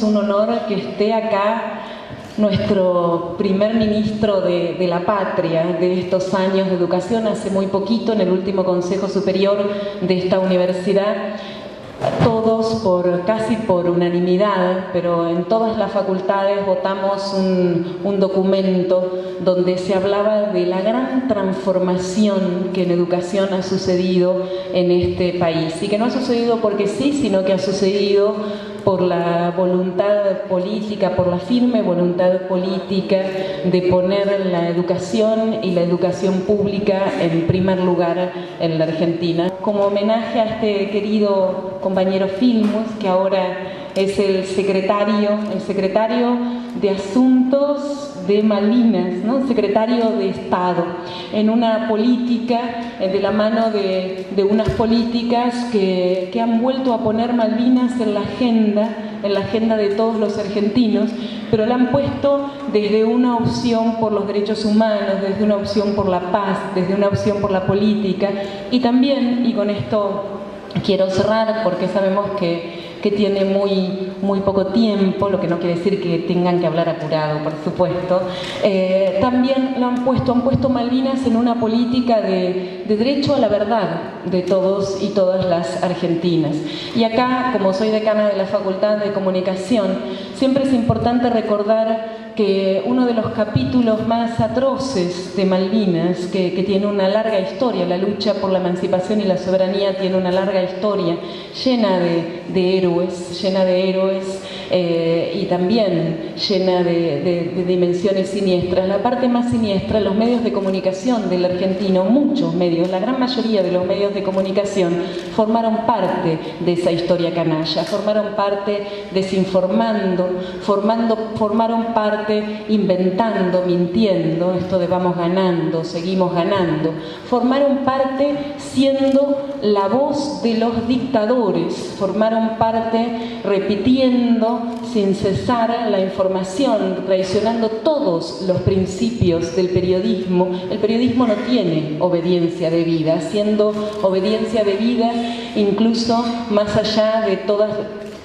Es un honor que esté acá nuestro primer ministro de la patria de estos años de educación, hace muy poquito, en el último Consejo Superior de esta universidad. Todos, casi por unanimidad, pero en todas las facultades votamos un documento donde se hablaba de la gran transformación que en educación ha sucedido en este país. Y que no ha sucedido porque sí, sino que ha sucedido por la voluntad política, por la firme voluntad política de poner la educación y la educación pública en primer lugar en la Argentina. Como homenaje a este querido compañero Filmus, que ahora es el secretario de Asuntos de Malvinas, ¿no? Secretario de Estado, en una política, de la mano de unas políticas que han vuelto a poner Malvinas en la agenda de todos los argentinos, pero la han puesto desde una opción por los derechos humanos, desde una opción por la paz, desde una opción por la política, y también, y con esto quiero cerrar porque sabemos que tiene muy poco tiempo, lo que no quiere decir que tengan que hablar apurado, por supuesto. También han puesto Malvinas en una política de derecho a la verdad de todos y todas las argentinas. Y acá, como soy decana de la Facultad de Comunicación, siempre es importante recordar que uno de los capítulos más atroces de Malvinas, que tiene una larga historia, la lucha por la emancipación y la soberanía tiene una larga historia, llena de héroes, y también llena de dimensiones siniestras. La parte más siniestra, los medios de comunicación del argentino, muchos medios, la gran mayoría de los medios de comunicación formaron parte de esa historia canalla, formaron parte desinformando, formaron parte inventando, mintiendo, esto de vamos ganando, seguimos ganando, formaron parte siendo la voz de los dictadores, formaron parte repitiendo sin cesar la información, traicionando todos los principios del periodismo. El periodismo no tiene obediencia de vida, siendo obediencia de vida incluso más allá de todas,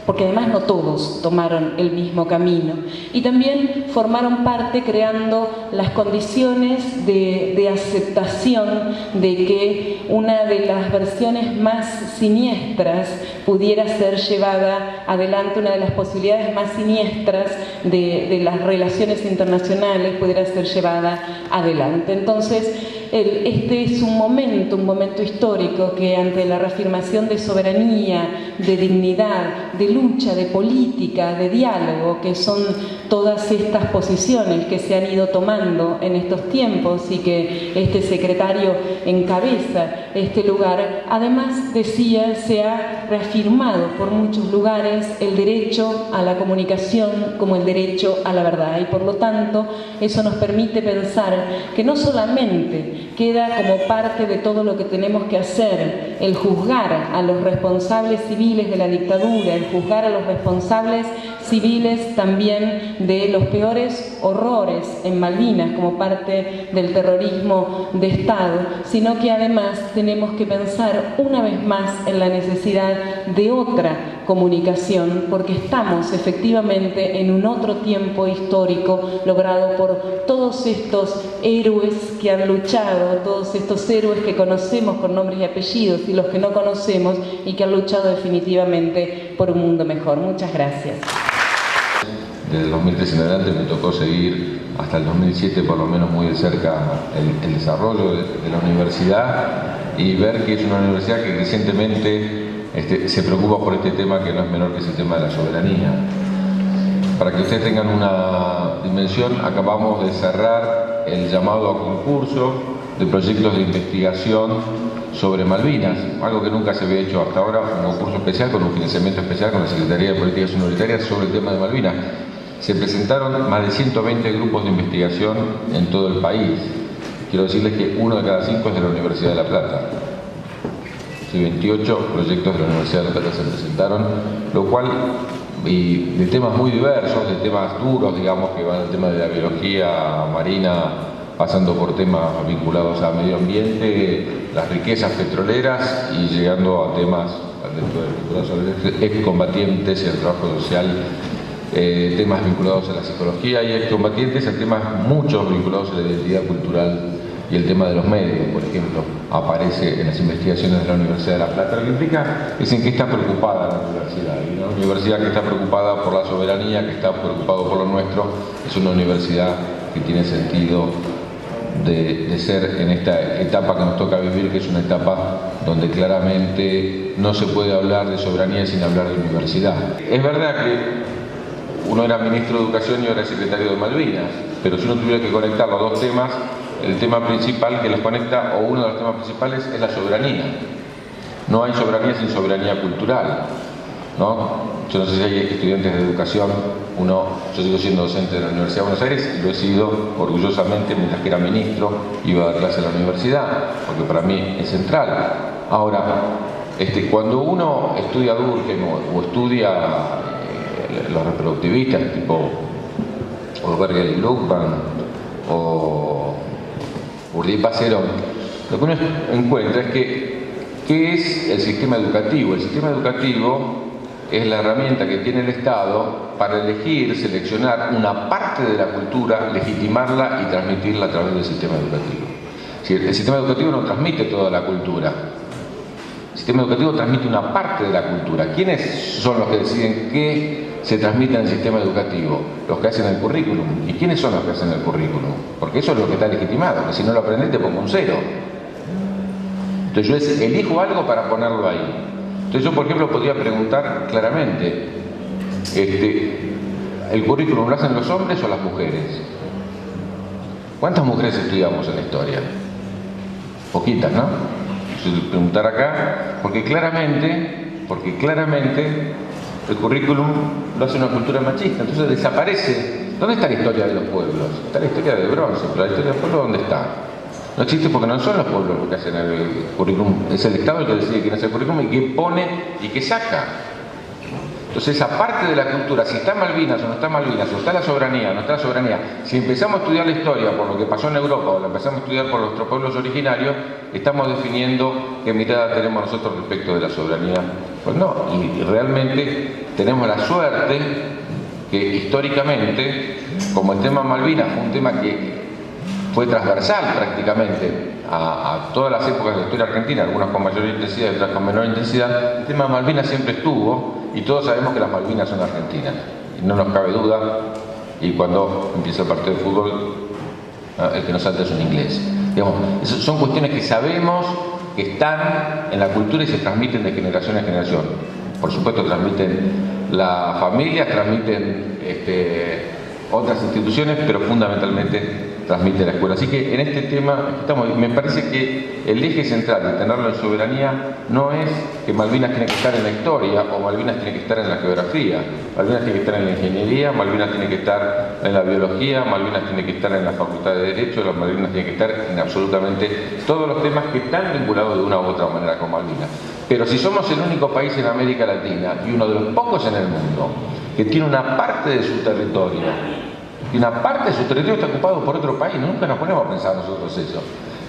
porque además no todos tomaron el mismo camino. Y también formaron parte creando las condiciones de aceptación de que una de las versiones más siniestras pudiera ser llevada adelante, una de las posibilidades más siniestras de las relaciones internacionales pudiera ser llevada adelante. Entonces, este es un momento histórico que ante la reafirmación de soberanía, de dignidad, de lucha, de política, de diálogo, que son todas estas posiciones que se han ido tomando en estos tiempos y que este secretario encabeza este lugar, además decía, se ha reafirmado por muchos lugares el derecho a la comunicación como el derecho a la verdad, y por lo tanto eso nos permite pensar que no solamente queda como parte de todo lo que tenemos que hacer el juzgar a los responsables civiles de la dictadura, el juzgar a los responsables civiles también de los peores horrores en Malvinas como parte del terrorismo de Estado, sino que además tenemos que pensar una vez más en la necesidad de otra comunicación, porque estamos efectivamente en un otro tiempo histórico logrado por todos estos héroes que han luchado, todos estos héroes que conocemos con nombres y apellidos y los que no conocemos y que han luchado definitivamente por un mundo mejor. Muchas gracias. Desde el 2003 en adelante me tocó seguir hasta el 2007 por lo menos muy de cerca el desarrollo de la universidad y ver que es una universidad que recientemente se preocupa por este tema que no es menor, que es el tema de la soberanía. Para que ustedes tengan una dimensión, acabamos de cerrar el llamado a concurso de proyectos de investigación sobre Malvinas, algo que nunca se había hecho hasta ahora, un concurso especial con un financiamiento especial con la Secretaría de Políticas Universitarias sobre el tema de Malvinas. Se presentaron más de 120 grupos de investigación en todo el país. Quiero decirles que 1 de cada 5 es de la Universidad de La Plata. 28 proyectos de la Universidad de La Plata se presentaron, lo cual, y de temas muy diversos, de temas duros, digamos, que van al tema de la biología marina, pasando por temas vinculados al medio ambiente, las riquezas petroleras y llegando a temas dentro de excombatientes y el trabajo social temas vinculados a la psicología y excombatientes, a temas muchos vinculados a la identidad cultural y el tema de los medios, por ejemplo, aparece en las investigaciones de la Universidad de La Plata. Lo que implica es en qué está preocupada la universidad. Y una universidad que está preocupada por la soberanía, que está preocupada por lo nuestro, es una universidad que tiene sentido de ser en esta etapa que nos toca vivir, que es una etapa donde claramente no se puede hablar de soberanía sin hablar de universidad. Es verdad que uno era ministro de Educación y ahora es secretario de Malvinas, pero si uno tuviera que conectar los dos temas, el tema principal que los conecta, o uno de los temas principales, es la soberanía. No hay soberanía sin soberanía cultural, ¿no? Yo no sé si hay estudiantes de educación, yo sigo siendo docente de la Universidad de Buenos Aires y lo he sido orgullosamente mientras que era ministro, iba a dar clase en la universidad, porque para mí es central. Ahora, cuando uno estudia Durkheim o estudia los reproductivistas tipo Oberger y Luckman o Bourdieu-Passeron, lo que uno encuentra es que ¿qué es el sistema educativo? El sistema educativo es la herramienta que tiene el Estado para elegir, seleccionar una parte de la cultura, legitimarla y transmitirla a través del sistema educativo. El sistema educativo no transmite toda la cultura. El sistema educativo transmite una parte de la cultura. ¿Quiénes son los que deciden qué se transmite en el sistema educativo? Los que hacen el currículum. ¿Y quiénes son los que hacen el currículum? Porque eso es lo que está legitimado, que si no lo aprendes te pongo un 0. Entonces yo elijo algo para ponerlo ahí. Entonces yo, por ejemplo, podría preguntar claramente, ¿el currículum lo hacen los hombres o las mujeres? ¿Cuántas mujeres estudiamos en la historia? Poquitas, ¿no? Preguntar acá, porque claramente el currículum lo hace una cultura machista, entonces desaparece. ¿Dónde está la historia de los pueblos? Está la historia de bronce, pero la historia de los pueblos, ¿dónde está? No existe porque no son los pueblos los que hacen el currículum, es el Estado el que decide quién hace el currículum y qué pone y qué saca. Entonces esa parte de la cultura, si está Malvinas o no está Malvinas, o está la soberanía o no está la soberanía, si empezamos a estudiar la historia por lo que pasó en Europa o la empezamos a estudiar por nuestros pueblos originarios, estamos definiendo qué mirada tenemos nosotros respecto de la soberanía. Pues no, y realmente tenemos la suerte que históricamente, como el tema Malvinas fue un tema que fue transversal prácticamente a todas las épocas de la historia argentina, algunas con mayor intensidad y otras con menor intensidad, el tema Malvinas siempre estuvo y todos sabemos que las Malvinas son argentinas, y no nos cabe duda, y cuando empieza el partido de fútbol, el que nos salta es un inglés. Digamos, son cuestiones que sabemos que están en la cultura y se transmiten de generación en generación. Por supuesto transmiten la familia, transmiten otras instituciones, pero fundamentalmente transmite la escuela. Así que en este tema me parece que el eje central de tenerlo en soberanía no es que Malvinas tiene que estar en la historia o Malvinas tiene que estar en la geografía, Malvinas tiene que estar en la ingeniería, Malvinas tiene que estar en la biología, Malvinas tiene que estar en la facultad de Derecho, las Malvinas tiene que estar en absolutamente todos los temas que están vinculados de una u otra manera con Malvinas. Pero si somos el único país en América Latina y uno de los pocos en el mundo que tiene una parte de su territorio, y una parte de su territorio está ocupado por otro país, nunca nos ponemos a pensar nosotros eso.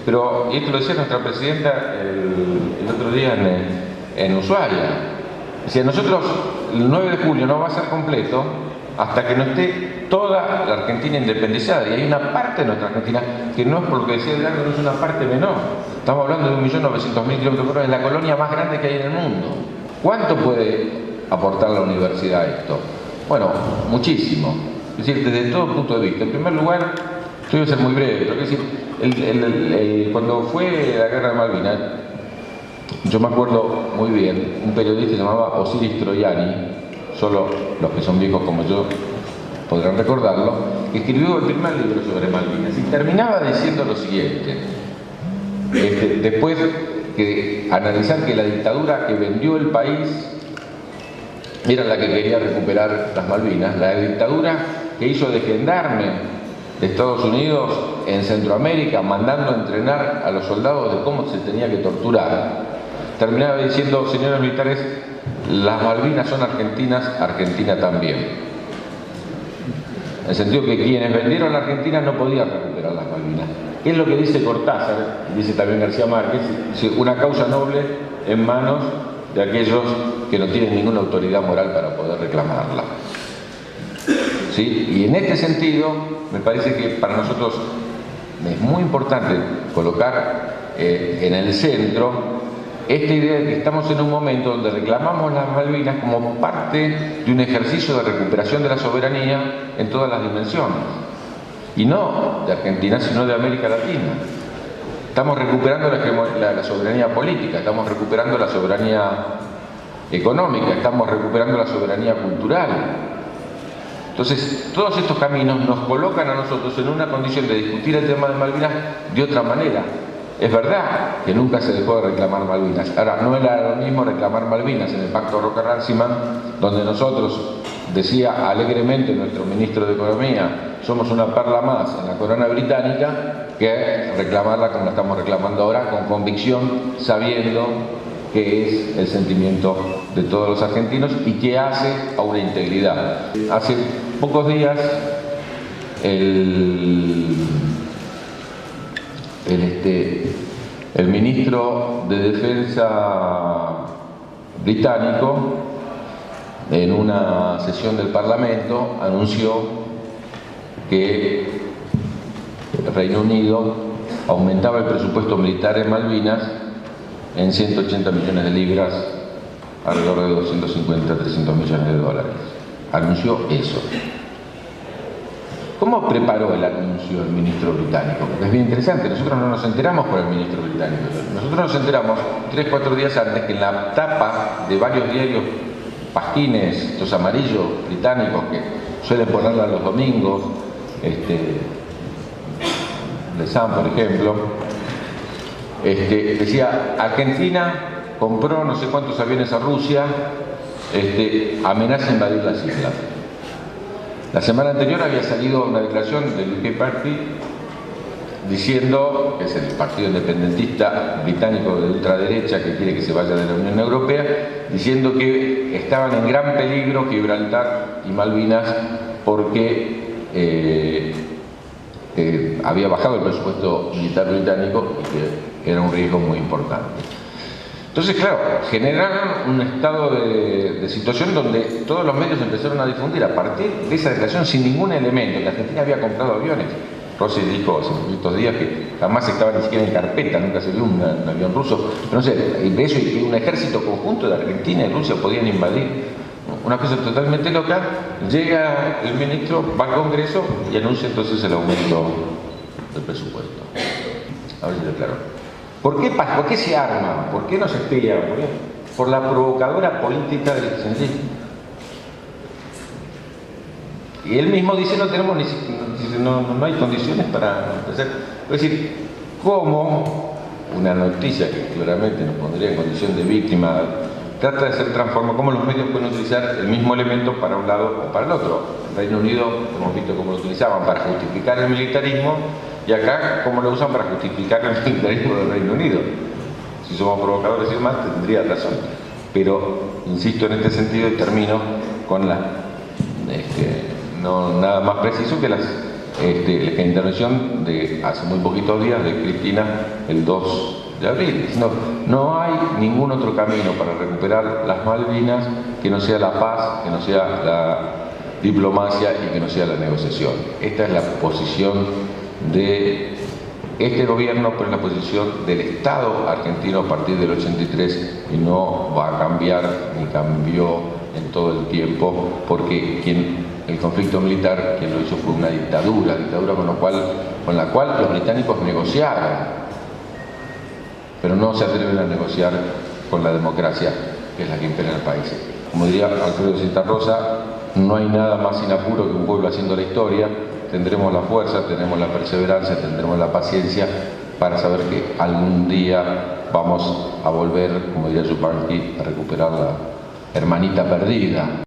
Pero, y esto lo decía nuestra presidenta el otro día en Ushuaia, decía, nosotros el 9 de julio no va a ser completo hasta que no esté toda la Argentina independizada, y hay una parte de nuestra Argentina que no es, por lo que decía Edgardo, no es una parte menor. Estamos hablando de 1.900.000 kilómetros por hora, es la colonia más grande que hay en el mundo. ¿Cuánto puede aportar la universidad a esto? Bueno, muchísimo. Es decir, desde todo punto de vista. En primer lugar, yo voy a ser muy breve, pero es decir, cuando fue la guerra de Malvinas, yo me acuerdo muy bien, un periodista se llamaba Osiris Troiani, solo los que son viejos como yo podrán recordarlo, que escribió el primer libro sobre Malvinas y terminaba diciendo lo siguiente, después de analizar que la dictadura que vendió el país era la que quería recuperar las Malvinas, la dictadura que hizo de gendarme de Estados Unidos en Centroamérica, mandando a entrenar a los soldados de cómo se tenía que torturar, terminaba diciendo, señores militares, las Malvinas son argentinas, Argentina también. En el sentido que quienes vendieron la Argentina no podían recuperar las Malvinas. ¿Qué es lo que dice Cortázar? Dice también García Márquez, una causa noble en manos de aquellos que no tienen ninguna autoridad moral para poder reclamarla. ¿sí? Y en este sentido, me parece que para nosotros es muy importante colocar en el centro esta idea de que estamos en un momento donde reclamamos las Malvinas como parte de un ejercicio de recuperación de la soberanía en todas las dimensiones. Y no de Argentina, sino de América Latina. Estamos recuperando la soberanía política, estamos recuperando la soberanía económica, estamos recuperando la soberanía cultural. Entonces, todos estos caminos nos colocan a nosotros en una condición de discutir el tema de Malvinas de otra manera. Es verdad que nunca se dejó de reclamar Malvinas. Ahora, no era lo mismo reclamar Malvinas en el Pacto Roca-Ranciman, donde nosotros, decía alegremente nuestro ministro de Economía, somos una perla más en la corona británica, que reclamarla como la estamos reclamando ahora, con convicción, sabiendo que es el sentimiento de todos los argentinos y que hace a una integridad. Hace pocos días el ministro de Defensa británico, en una sesión del Parlamento, anunció que el Reino Unido aumentaba el presupuesto militar en Malvinas en 180 millones de libras, alrededor de 250 a 300 millones de dólares. Anunció eso. ¿Cómo preparó el anuncio el ministro británico? Porque es bien interesante, nosotros no nos enteramos por el ministro británico. Nosotros nos enteramos 3-4 días antes que en la tapa de varios diarios, pasquines, estos amarillos británicos que suelen ponerla los domingos, The Sun, por ejemplo, decía: Argentina compró no sé cuántos aviones a Rusia, amenaza invadir las islas. La semana anterior había salido una declaración del UK Party diciendo, que es el partido independentista británico de ultraderecha que quiere que se vaya de la Unión Europea, diciendo que estaban en gran peligro Gibraltar y Malvinas porque había bajado el presupuesto militar británico y que era un riesgo muy importante. Entonces, claro, generaron un estado de situación donde todos los medios empezaron a difundir a partir de esa declaración sin ningún elemento que Argentina había comprado aviones. Rossi dijo hace poquitos días que jamás estaba ni siquiera en carpeta, nunca se vio un avión ruso. Pero no sé, de eso y que un ejército conjunto de Argentina y Rusia podían invadir. Una cosa totalmente loca. Llega el ministro, va al Congreso y anuncia entonces el aumento del presupuesto. A ver si lo aclaro. ¿Por qué se arma? ¿Por qué no se espía? Por la provocadora política del kirchnerismo. Y él mismo dice: no tenemos no hay condiciones para hacer. Es decir, ¿cómo una noticia que claramente nos pondría en condición de víctima trata de ser transformada? ¿Cómo los medios pueden utilizar el mismo elemento para un lado o para el otro? En Reino Unido hemos visto cómo lo utilizaban para justificar el militarismo, y acá cómo lo usan para justificar el militarismo del Reino Unido. Si somos provocadores y demás, tendría razón. Pero insisto en este sentido y termino con no nada más preciso que la intervención de hace muy poquitos días de Cristina el 2 de abril, diciendo: no hay ningún otro camino para recuperar las Malvinas que no sea la paz, que no sea la diplomacia y que no sea la negociación. Esta es la posición de este gobierno, pero es la posición del Estado argentino a partir del 83 y no va a cambiar ni cambió en todo el tiempo, porque el conflicto militar quien lo hizo fue una dictadura con la cual los británicos negociaron, pero no se atreven a negociar con la democracia, que es la que impera en el país. Como diría Alfredo Zitarrosa, no hay nada más sin apuro que un pueblo haciendo la historia. Tendremos la fuerza, tendremos la perseverancia, tendremos la paciencia para saber que algún día vamos a volver, como diría Yupanqui, a recuperar la hermanita perdida.